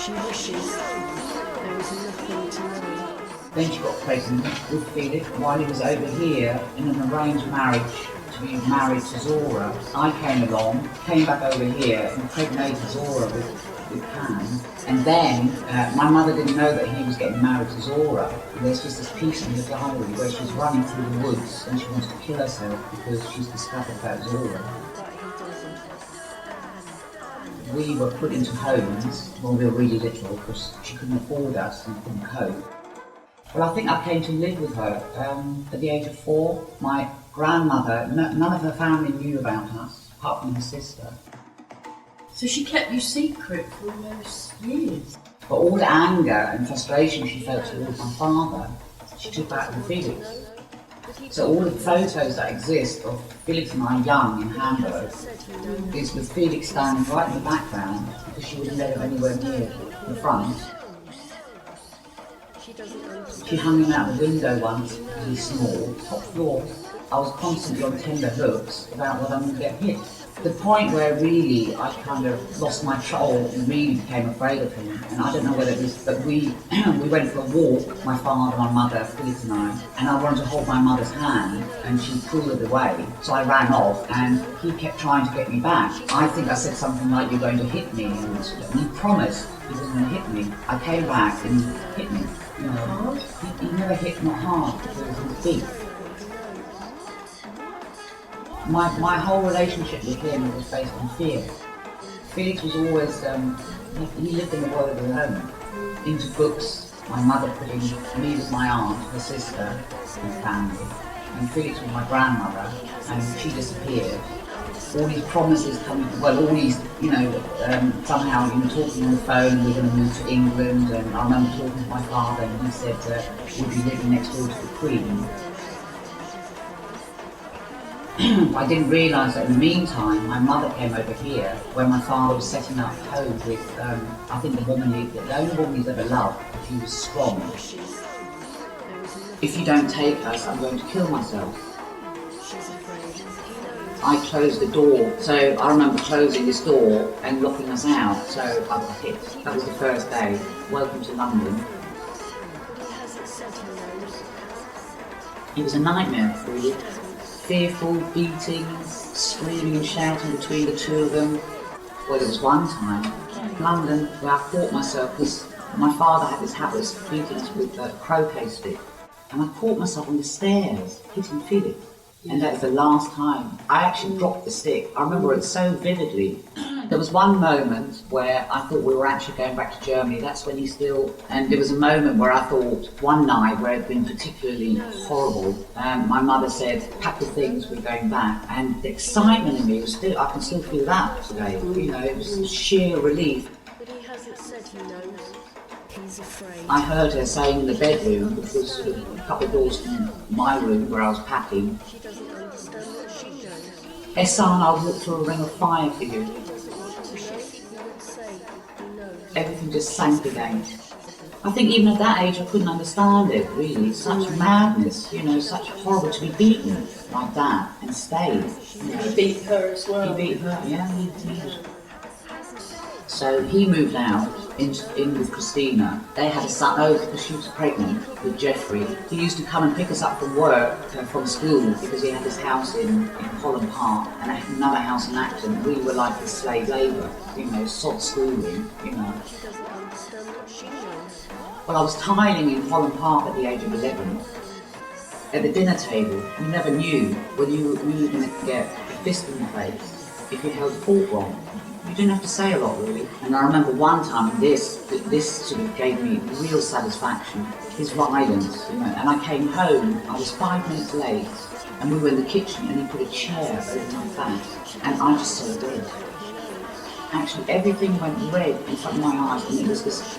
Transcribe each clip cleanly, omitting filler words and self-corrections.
She wishes there was nothing to know. Then she got pregnant with Felix while he was over here in an arranged marriage to be married to Zora. I came along, came back over here, impregnated Zora with Pam. And then my mother didn't know that he was getting married to Zora. And there's just this piece in the diary where she's running through the woods and she wants to kill herself because she's discovered about Zora. We were put into homes when we were really little because she couldn't afford us and couldn't cope. Well, I think I came to live with her at the age of 4. My grandmother, none of her family knew about us, apart from her sister. So she kept you secret for all those years? But all the anger and frustration she felt towards my father, she took back with Felix. So all the photos that exist of Felix and I young in Hamburg is with Felix standing right in the background because she wouldn't let him anywhere near the front. She hung him out the window once because he's small, top floor. I was constantly on tender hooks about whether I'm going to get hit. The point where really I kind of lost my control and really became afraid of him. And I don't know whether it was, but we went for a walk, my father, my mother, Felix and I wanted to hold my mother's hand and she pulled it away. So I ran off and he kept trying to get me back. I think I said something like, "You're going to hit me," and he promised he wasn't going to hit me. I came back and he hit me. You know, he never hit me hard because it was big. My whole relationship with him was based on fear. Felix was always, he lived in a world of his own, into books. My mother putting me with my aunt, her sister, and family, and Felix with my grandmother, and she disappeared. All these promises coming, well, all these, somehow, talking on the phone, we're going to move to England, and I remember talking to my father, and he said, we'll be living next door to the Queen. I didn't realise that in the meantime, my mother came over here, where my father was setting up home with, I think the only woman he's ever loved. She was strong. If you don't take us, I'm going to kill myself. I closed the door, so I remember closing this door and locking us out, so I got hit. That was the first day. Welcome to London. It was a nightmare, really. Fearful, beatings, screaming and shouting between the two of them. Well, there was one time in London where I caught myself, because my father had this habit of beating us with a croquet stick, and I caught myself on the stairs, hitting Felix. And that was the last time. I actually dropped the stick. I remember it so vividly. There was one moment where I thought we were actually going back to Germany. That's when and there was a moment where I thought, one night where it had been particularly horrible, my mother said, "Pack the things, we're going back." And the excitement in me was I can still feel that today. It was sheer relief. But he hasn't said he knows. He's afraid. I heard her saying in the bedroom, which was sort of a couple of doors from my room where I was packing, She doesn't understand what she knows. "Ehsan, I'll walk through a ring of fire for you." Everything just sank again. I think even at that age I couldn't understand it, really. Such madness, such horrible to be beaten like that and stay. He beat her as well. He beat her, yeah, he did. So he moved out in with Christina. They had a son, because she was pregnant with Jeffrey. He used to come and pick us up from work, from school, because he had this house in Holland Park and another house in Acton. We were like his slave labour, sod schooling, Well, I was tiling in Holland Park at the age of 11. At the dinner table, you never knew whether you were going to get a fist in the face if you held the fork wrong. You didn't have to say a lot, really. And I remember one time, this sort of gave me real satisfaction, his violence, And I came home, I was 5 minutes late, and we were in the kitchen, and he put a chair over my back, and I just saw red. Actually, everything went red in front of my eyes, and it was this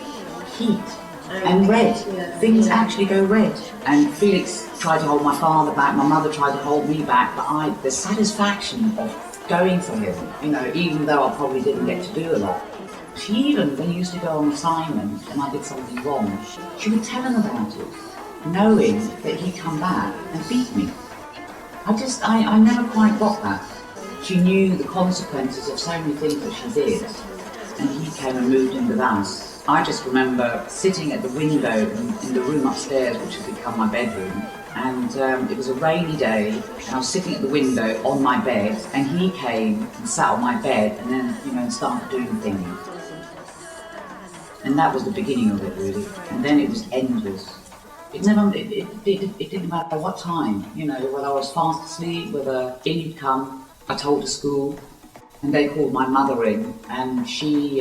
heat and red. Things actually go red. And Felix tried to hold my father back, my mother tried to hold me back, but the satisfaction of going for him, even though I probably didn't get to do a lot. She even, when he used to go on assignment and I did something wrong, she would tell him about it, knowing that he'd come back and beat me. I never quite got that. She knew the consequences of so many things that she did, and he came and moved in with us. I just remember sitting at the window in the room upstairs, which had become my bedroom, and it was a rainy day, and I was sitting at the window on my bed, and he came and sat on my bed, and then, and started doing things. And that was the beginning of it, really. And then it was endless. It didn't matter what time, whether I was fast asleep, whether in he'd come. I told the school, and they called my mother in, and she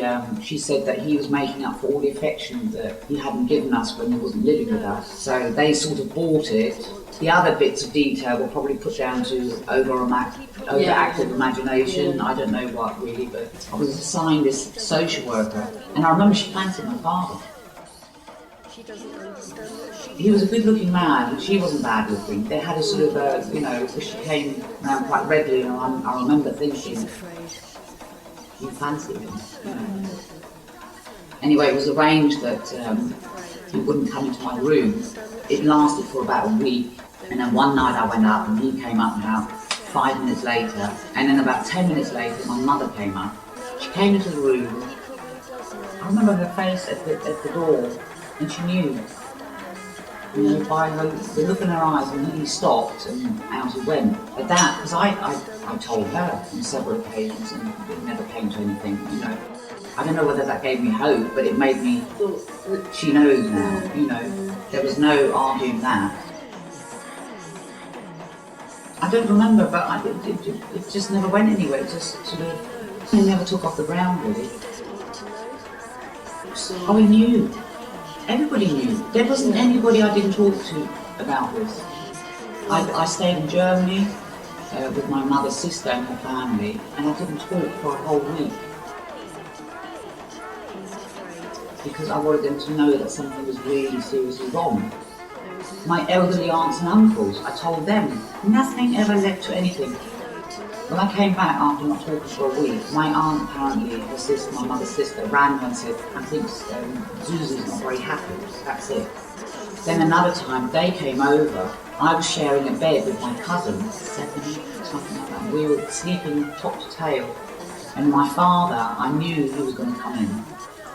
said that he was making up for all the affection that he hadn't given us when he wasn't living with us. So they sort of bought it. The other bits of detail were probably put down to overactive imagination. I don't know what really, but I was assigned this social worker, and I remember she fancied my father. He was a good-looking man, and she wasn't bad-looking. They had a sort of, because she came around quite regularly, and I remember thinking, you fancy him. Anyway, it was arranged that he wouldn't come into my room. It lasted for about a week, and then one night I went up, and he came up about 5 minutes later, and then about 10 minutes later, my mother came up. She came into the room. I remember her face at the door, and she knew. By the look in her eyes, and then he stopped and out he went. But that, because I told her on several occasions, and it never came to anything, I don't know whether that gave me hope, but it made me, she knows now, there was no arguing that. I don't remember, but it just never went anywhere. It just sort of, it never took off the ground, really. Oh, he knew. Everybody knew. There wasn't anybody I didn't talk to about this. I stayed in Germany with my mother's sister and her family, and I didn't talk for a whole week. Because I wanted them to know that something was really seriously wrong. My elderly aunts and uncles, I told them, nothing ever led to anything. When I came back after not talking for a week, my aunt apparently, her sister, my mother's sister, ran her and said, I think Susie's not very happy, that's it. Then another time, they came over. I was sharing a bed with my cousin, 7, something like that. We were sleeping top to tail. And my father, I knew he was going to come in.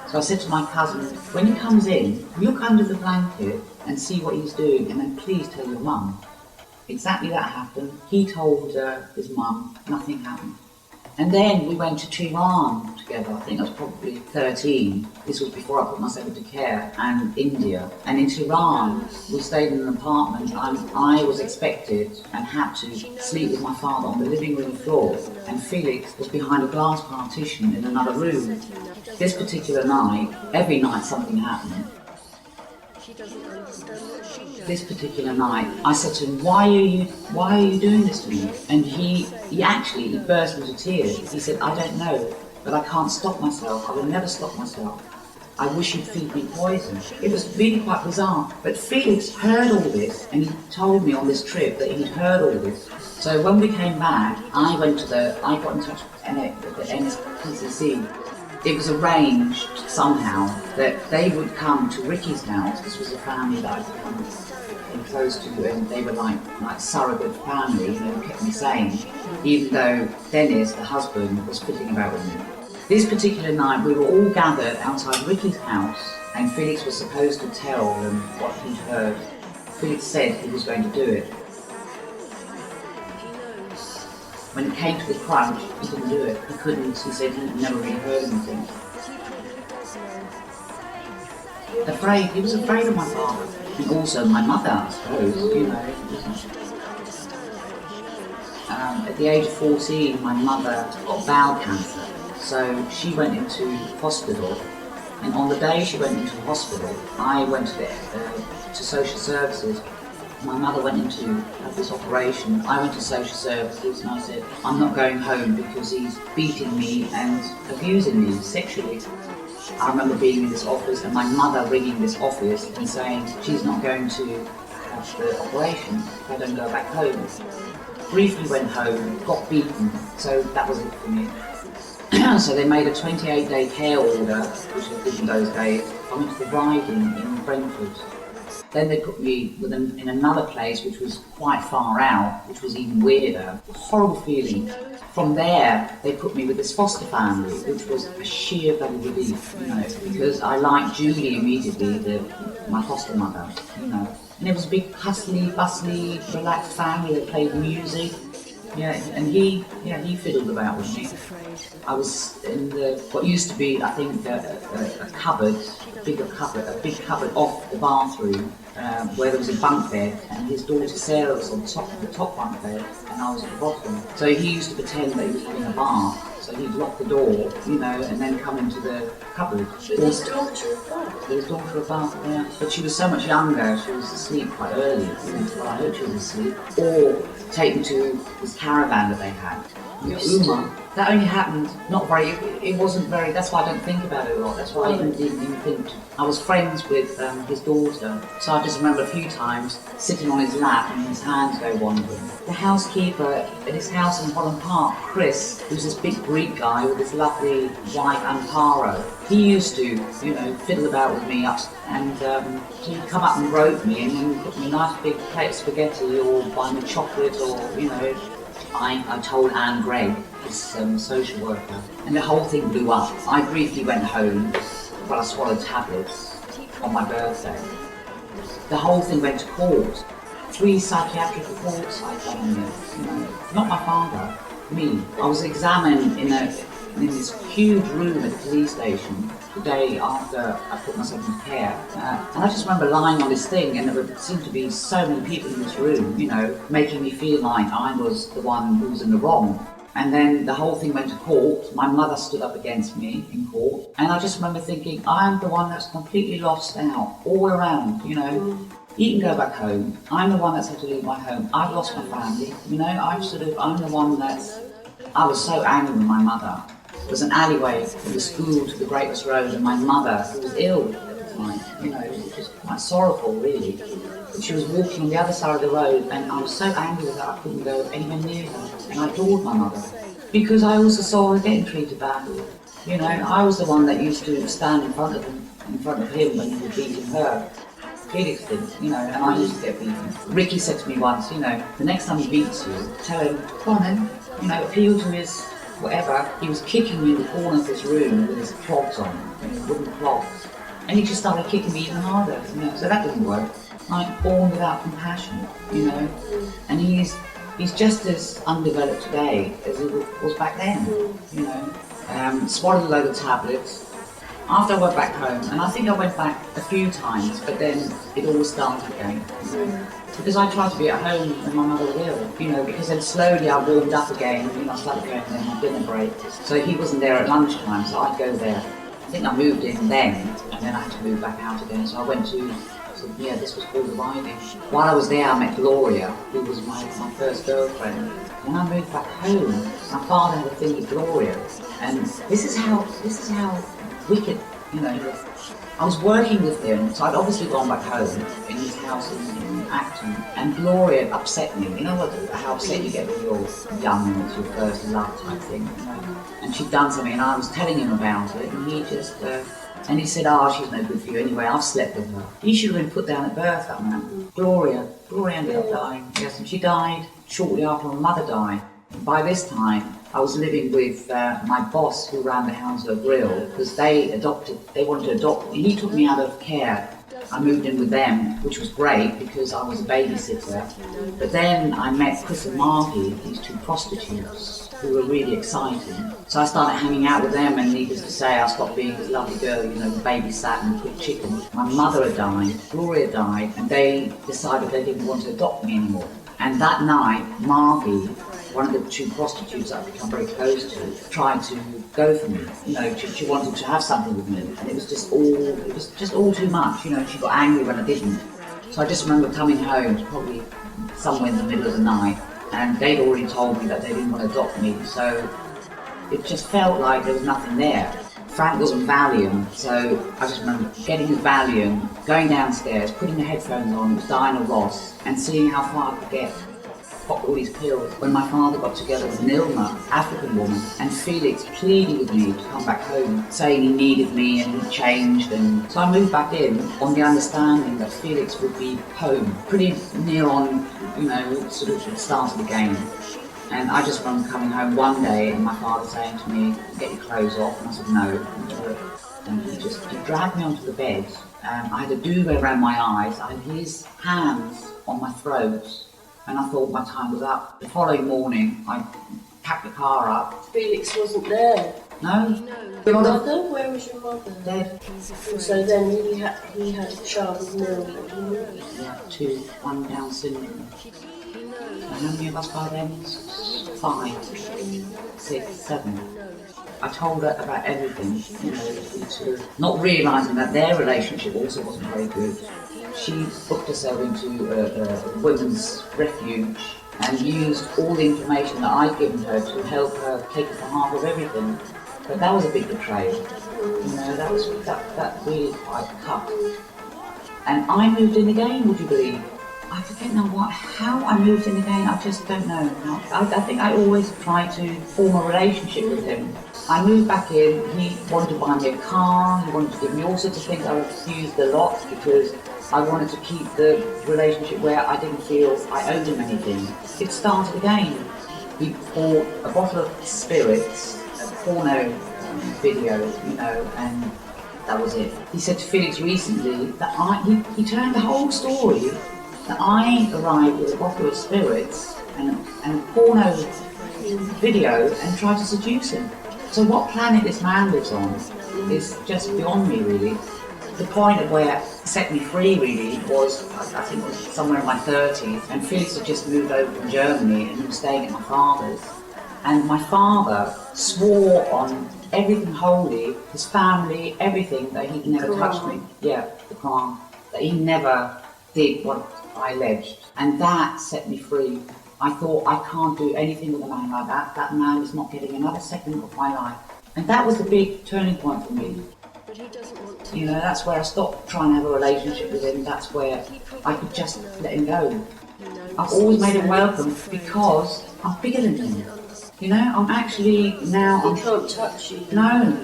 So I said to my cousin, when he comes in, look under the blanket and see what he's doing, and then please tell your mum. Exactly that happened. He told his mum, nothing happened. And then we went to Tehran together. I think I was probably 13. This was before I put myself into care, and India. And in Tehran, we stayed in an apartment, and I was expected and had to sleep with my father on the living room floor, and Felix was behind a glass partition in another room. This particular night, every night something happened. This particular night, I said to him, why are you doing this to me? And he actually burst into tears. He said, I don't know, but I can't stop myself. I will never stop myself. I wish you'd feed me poison. It was really quite bizarre. But Felix heard all this, and he told me on this trip that he'd heard all this. So when we came back, I got in touch with the NSPCC. It was arranged somehow that they would come to Ricky's house. This was a family that I'd become close to, and they were like surrogate family, kept me sane, even though Dennis, the husband, was fiddling about with me. This particular night, we were all gathered outside Ricky's house, and Felix was supposed to tell them what he'd heard. Felix said he was going to do it. When it came to the crunch, he didn't do it. He couldn't. He said he'd never really heard anything. Afraid. He was afraid of my father. And also my mother, I suppose, At the age of 14, my mother got bowel cancer. So she went into hospital. And on the day she went into hospital, I went to social services. My mother went in to have this operation. I went to social services and I said, I'm not going home because he's beating me and abusing me sexually. I remember being in this office and my mother ringing this office and saying she's not going to have the operation if I don't go back home. Briefly went home, got beaten, so that was it for me. So they made a 28-day care order, which was good in those days. I went to the riding in Brentford. Then they put me in another place which was quite far out, which was even weirder. Horrible feeling. From there, they put me with this foster family, which was a sheer bloody relief, you know, because I liked Julie immediately, my foster mother, you know. And it was a big hustly, bustly, relaxed family that played music. Yeah, and he fiddled about with me. I was in what used to be, I think, a cupboard, a big cupboard off the bathroom, where there was a bunk bed, and his daughter Sarah was on the top bunk bed, and I was at the bottom. So he used to pretend that he was having a bath. So he'd lock the door, you know, and then come into the cupboard. With his daughter of Bath? His daughter of Bath, yeah. But she was so much younger, she was asleep quite early. Well, I hope she was asleep. Or taken to this caravan that they had. Uma. That only happened, it wasn't very, that's why I don't think about it a lot. That's why I didn't even think. I was friends with his daughter, so I just remember a few times sitting on his lap and his hands go wandering. The housekeeper at his house in Holland Park, Chris, who's this big Greek guy with this lovely wife Amparo, he used to, you know, fiddle about with me and he'd come up and rope me and then put me a nice big plate of spaghetti or buy me chocolate or, you know. I told Anne Gregg, his social worker, and the whole thing blew up. I briefly went home, but I swallowed tablets on my birthday. The whole thing went to court. 3 psychiatric reports I'd done on this, you know. Not my father, me. I was examined in this huge room at the police station the day after I put myself into care. And I just remember lying on this thing, and there seemed to be so many people in this room, you know, making me feel like I was the one who was in the wrong. And then the whole thing went to court. My mother stood up against me in court. And I just remember thinking, I'm the one that's completely lost out, all around, you know. You can go back home. I'm the one that's had to leave my home. I've lost my family, you know. I'm the one I was so angry with my mother. There was an alleyway from the school to the Greatest Road, and my mother, who was ill at the time, you know, it was just quite sorrowful, really. But she was walking on the other side of the road, and I was so angry with her, I couldn't go anywhere near her. And I adored my mother, because I also saw her getting treated badly. You know, I was the one that used to stand in front of him when he was beating her. Felix did, you know, and I used to get beaten. Ricky said to me once, you know, the next time he beats you, tell him, come on then, you know, appeal to his whatever. He was kicking me in the corner of this room with his clogs on, his wooden clogs. And he just started kicking me even harder, you know, so that didn't work. Like, born without compassion, you know. And he's just as undeveloped today as he was back then, you know. Swallowed a load of tablets. After I went back home, and I think I went back a few times, but then it all started again. Because I tried to be at home when my mother was ill, you know, because then slowly I warmed up again, you know, I started going there on dinner break. So he wasn't there at lunchtime, so I'd go there. I think I moved in then, and then I had to move back out again, so I went to, this was called the Riding. While I was there, I met Gloria, who was my first girlfriend. When I moved back home, my father had a thing with Gloria, and this is how wicked, you know. I was working with him, so I'd obviously gone back home in his house in Acton, and Gloria upset me. You know how upset you get when you're young and it's your first love type thing, you know? And she'd done something, and I was telling him about it, and he just, and he said, she's no good for you anyway, I've slept with her. You should have been put down at birth, that man. Gloria ended up dying, yes, and she died shortly after my mother died. By this time, I was living with my boss who ran the Hounslow Grill, because they wanted to adopt me. He took me out of care. I moved in with them, which was great because I was a babysitter. But then I met Chris and Margie, these 2 prostitutes, who were really exciting. So I started hanging out with them, and needless to say, I stopped being this lovely girl, you know, the babysat and cooked chicken. My mother had died, Gloria died, and they decided they didn't want to adopt me anymore. And that night, Margie, one of the 2 prostitutes that I've become very close to, tried to go for me. You know, she wanted to have something with me, and it was just all too much. You know, she got angry when I didn't. So I just remember coming home, probably somewhere in the middle of the night, and they'd already told me that they didn't want to adopt me. So it just felt like there was nothing there. Frank was on Valium, so I just remember getting his Valium, going downstairs, putting the headphones on, it was Diana Ross, and seeing how far I could get. popped all these pills. When my father got together with Nilma, African woman, and Felix pleaded with me to come back home, saying he needed me and he'd changed. And so I moved back in on the understanding that Felix would be home, pretty near on, sort of the start of the game. And I just remember coming home one day and my father saying to me, "Get your clothes off," and I said no. And he dragged me onto the bed. I had a duvet around my eyes. I had his hands on my throat, and I thought my time was up. The following morning, I packed the car up. Felix wasn't there. No. Your mother? Where was your mother? Dead. So then he had a child with Nilma. Yeah, 2, 1 Down syndrome. So how many of us by then? 5, 6, 7. I told her about everything, sort of not realising that their relationship also wasn't very good. She booked herself into a women's refuge and used all the information that I'd given her to help her take her for half of everything. But that was a big betrayal. That really quite cut. And I moved in again, would you believe? I forget now how I moved in again, I just don't know. I think I always tried to form a relationship with him. I moved back in, he wanted to buy me a car, he wanted to give me all sorts of things. I refused a lot because I wanted to keep the relationship where I didn't feel I owed him anything. It started again. He bought a bottle of spirits, a porno video, and that was it. He said to Felix recently that he turned the whole story that I arrived with a bottle of spirits and a porno video and tried to seduce him. So what planet this man lives on is just beyond me, really. The point of where it set me free, really, was, I think it was somewhere in my 30s, and Felix had just moved over from Germany and he was staying at my father's. And my father swore on everything holy, his family, everything, that he'd never touched me. Yeah, the Quran. That he never did what I alleged. And that set me free. I thought, I can't do anything with a man like that. That man is not getting another second of my life. And that was the big turning point for me. But he doesn't want to. That's where I stopped trying to have a relationship with him. That's where I could just let him go. I've always made him welcome because I'm bigger than him. I'm actually now... He can't touch you. No.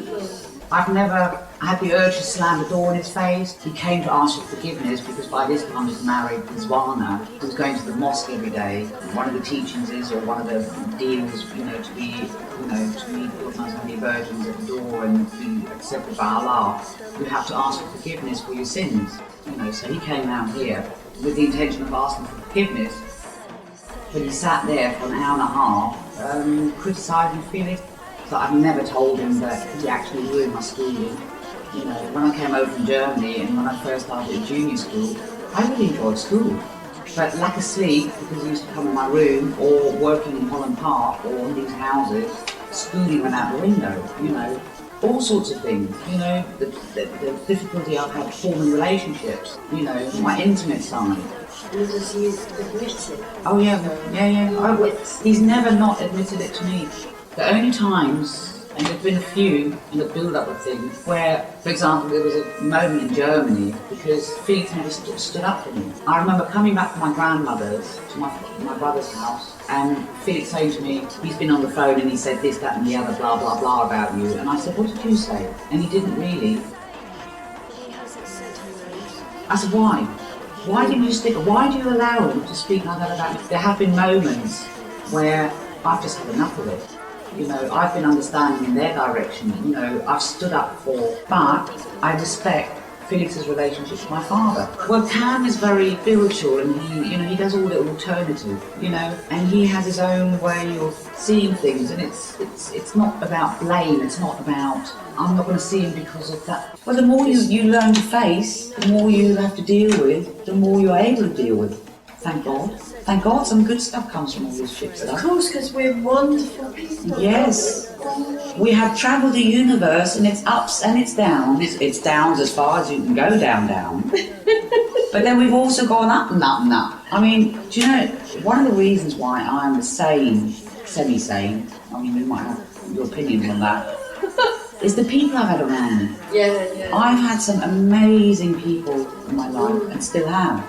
I've never had the urge to slam the door in his face. He came to ask for forgiveness because by this time he's married with Zwana. He was going to the mosque every day. One of the teachings is, or one of the deals, to meet Muslim virgins at the door and be accepted by Allah. You have to ask for forgiveness for your sins. So he came round here with the intention of asking for forgiveness. But he sat there for an hour and a half, criticising Felix. So I've never told him that he actually ruined my schooling. When I came over from Germany and when I first started at junior school, I really enjoyed school. But lack of sleep, because he used to come in my room, or working in Holland Park, or in these houses, schooling went out the window, all sorts of things. The difficulty I've had forming relationships, my intimate side. Does he admit it? Oh yeah. He's never not admitted it to me. The only times, and there've been a few in the build-up of things, where, for example, there was a moment in Germany because Felix never stood up for me. I remember coming back from my grandmother's to my brother's house, and Felix saying to me, he's been on the phone and he said this, that and the other, blah, blah, blah about you. And I said, what did you say? And he didn't really. He hasn't said he I said, why? Why didn't you stick? Why do you allow him to speak like that about me? There have been moments where I've just had enough of it. I've been understanding in their direction, I've stood up for, but I respect Felix's relationship with my father. Well, Cam is very spiritual and he does all the alternative, and he has his own way of seeing things, and it's not about blame, it's not about, I'm not going to see him because of that. Well, the more you learn to face, the more you have to deal with, the more you're able to deal with. Thank God. Thank God some good stuff comes from all this shit stuff. Of course, because we're wonderful people. Yes. We have travelled the universe and its ups and its downs. It's downs as far as you can go down. But then we've also gone up and up and up. I mean, do you know, one of the reasons why I'm sane, semi-sane, I mean, you might have your opinions on that, is the people I've had around me. Yeah. I've had some amazing people in my life and still have.